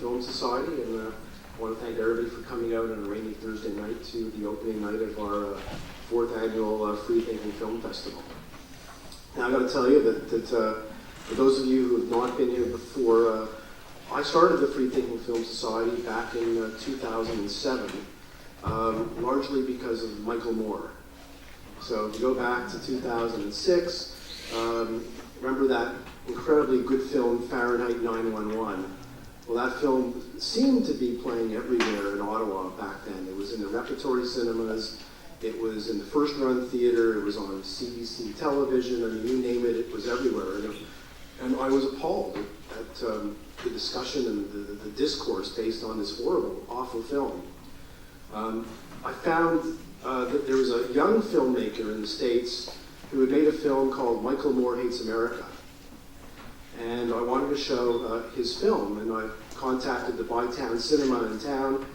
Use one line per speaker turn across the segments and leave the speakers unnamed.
Film Society, and I want to thank everybody for coming out on a rainy Thursday night to the opening night of our 4th annual Free Thinking Film Festival. Now, I've got to tell you that for those of you who have not been here before, I started the Free Thinking Film Society back in 2007, largely because of Michael Moore. So if you go back to 2006, remember that incredibly good film, Fahrenheit 9/11. Well, that film seemed to be playing everywhere in Ottawa back then. It was in the repertory cinemas, it was in the first run theater, it was on CBC television, I mean, you name it, it was everywhere. And I was appalled at the discussion and the discourse based on this horrible, awful film. I found that there was a young filmmaker in the States who had made a film called Michael Moore Hates America. And I wanted to show his film, and I contacted the Bytown Cinema in town,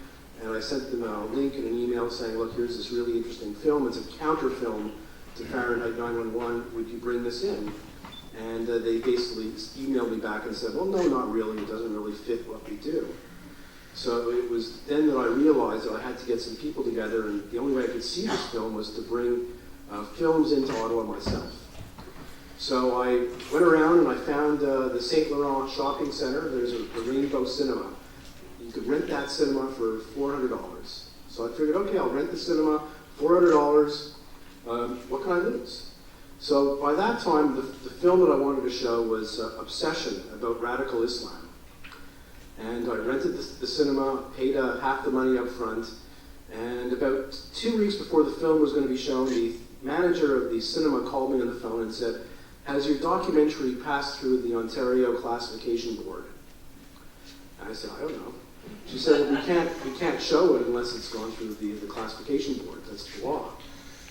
and I sent them a link and an email saying, look, here's this really interesting film. It's a counter film to Fahrenheit 9/11. Would you bring this in? And they basically emailed me back and said, well, no, not really. It doesn't really fit what we do. So it was then that I realized that I had to get some people together, and the only way I could see this film was to bring films into Ottawa myself. So I went around and I found the St. Laurent Shopping Center. There's a Rainbow Cinema. You could rent that cinema for $400. So I figured, okay, I'll rent the cinema, $400. What can I lose? So by that time, the film that I wanted to show was Obsession, about radical Islam. And I rented the cinema, paid half the money up front, and about 2 weeks before the film was going to be shown, the manager of the cinema called me on the phone and said, has your documentary passed through the Ontario Classification Board? And I said, I don't know. She said, well, we can't show it unless it's gone through the Classification Board. That's the law.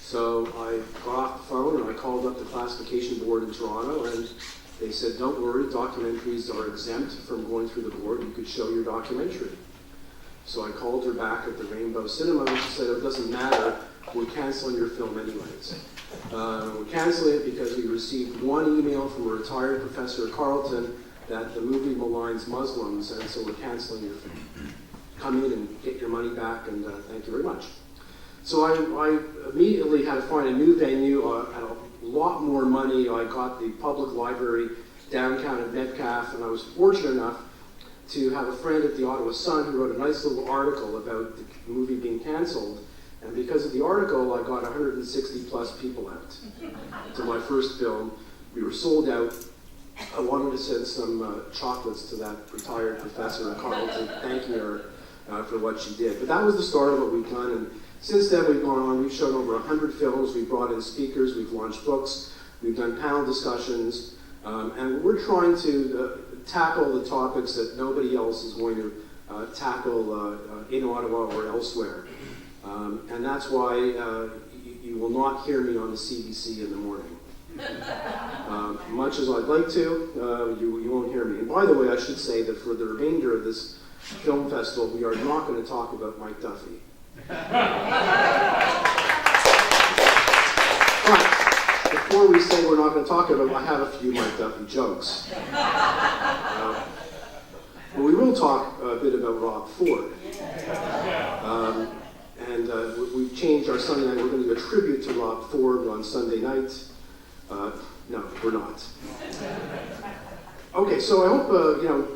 So I got off the phone and I called up the Classification Board in Toronto, and they said, don't worry, documentaries are exempt from going through the board. You could show your documentary. So I called her back at the Rainbow Cinema, and she said, it doesn't matter, we're canceling your film anyways. We're canceling it because we received one email from a retired professor at Carleton that the movie maligns Muslims, and so we're canceling your film. Come in and get your money back, and thank you very much. So I immediately had to find a new venue at a lot more money. I got the public library downtown at Metcalfe, and I was fortunate enough to have a friend at the Ottawa Sun who wrote a nice little article about the movie being canceled. And because of the article, I got 160 plus people out to my first film. We were sold out. I wanted to send some chocolates to that retired professor at Carleton, thanking her for what she did. But that was the start of what we've done. And since then, we've gone on. We've shown over 100 films. We've brought in speakers. We've launched books. We've done panel discussions. And we're trying to tackle the topics that nobody else is going to tackle in Ottawa or elsewhere. And that's why you will not hear me on the CBC in the morning. Much as I'd like to, you won't hear me. And by the way, I should say that for the remainder of this film festival, we are not going to talk about Mike Duffy. But before we say we're not going to talk about him, I have a few Mike Duffy jokes. But we will talk a bit about Rob Ford. And we've changed our Sunday night. We're going to do a tribute to Rob Ford on Sunday night. No, we're not. Okay, so I hope,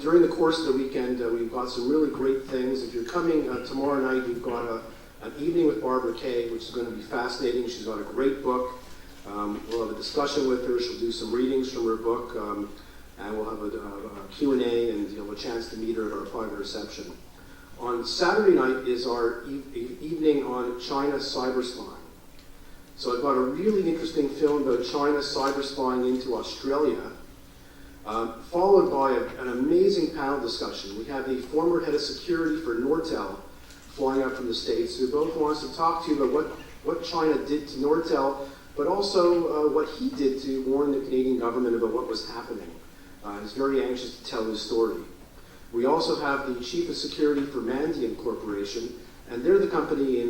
during the course of the weekend, we've got some really great things. If you're coming tomorrow night, we've got an evening with Barbara Kay, which is going to be fascinating. She's got a great book. We'll have a discussion with her. She'll do some readings from her book, and we'll have a Q&A, and you'll have a chance to meet her at our private reception. On Saturday night is our evening on China cyber spying. So I've got a really interesting film about China cyber spying into Australia, followed by an amazing panel discussion. We have the former head of security for Nortel flying up from the States, who both wants to talk to you about what China did to Nortel, but also what he did to warn the Canadian government about what was happening. He's very anxious to tell his story. We also have the chief of security for Mandiant Corporation, and they're the company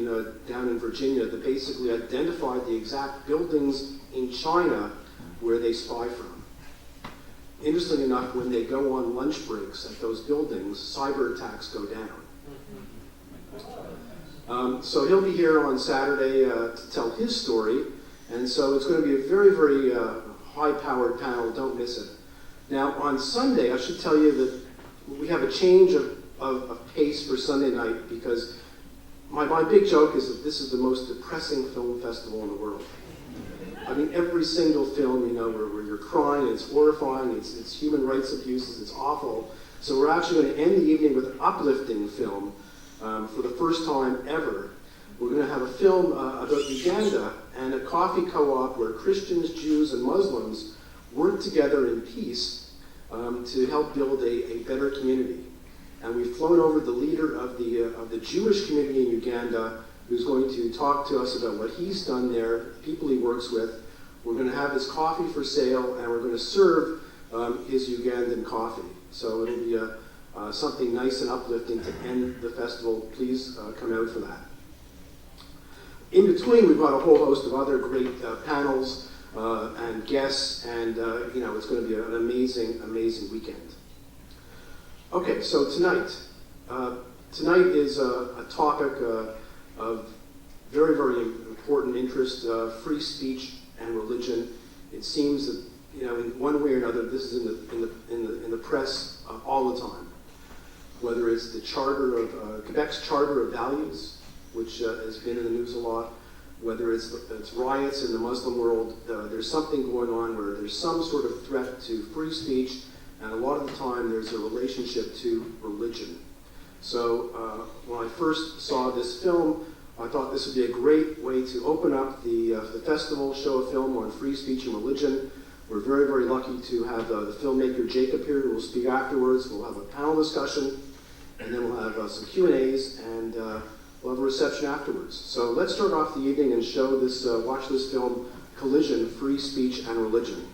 down in Virginia that basically identified the exact buildings in China where they spy from. interestingly enough, when they go on lunch breaks at those buildings, cyber attacks go down. So he'll be here on Saturday to tell his story, and so it's going to be a very, very high-powered panel. Don't miss it. Now, on Sunday, I should tell you that we have a change of pace for Sunday night, because my big joke is that this is the most depressing film festival in the world. I mean, every single film, you know, where you're crying, it's horrifying, it's human rights abuses, it's awful. So we're actually going to end the evening with uplifting film for the first time ever. We're going to have a film about Uganda and a coffee co-op where Christians, Jews, and Muslims work together in peace to help build a better community. And we've flown over the leader of the Jewish community in Uganda, who's going to talk to us about what he's done there, people he works with. We're going to have his coffee for sale, and we're going to serve his Ugandan coffee. So it'll be something nice and uplifting to end the festival. Please come out for that. In between, we've got a whole host of other great panels and guests, and it's going to be an amazing, amazing weekend. Okay, so tonight is a topic of very, very important interest: free speech and religion. It seems that in one way or another, this is in the press all the time. Whether it's the charter of Quebec's Charter of Values, which has been in the news a lot, whether it's riots in the Muslim world, there's something going on where there's some sort of threat to free speech, and a lot of the time there's a relationship to religion. So when I first saw this film, I thought this would be a great way to open up the festival, show a film on free speech and religion. We're very, very lucky to have the filmmaker Jacob here, who will speak afterwards. We'll have a panel discussion, and then we'll have some Q&As, and we'll have a reception afterwards. So let's start off the evening and show this, watch this film, Collision, Free Speech and Religion.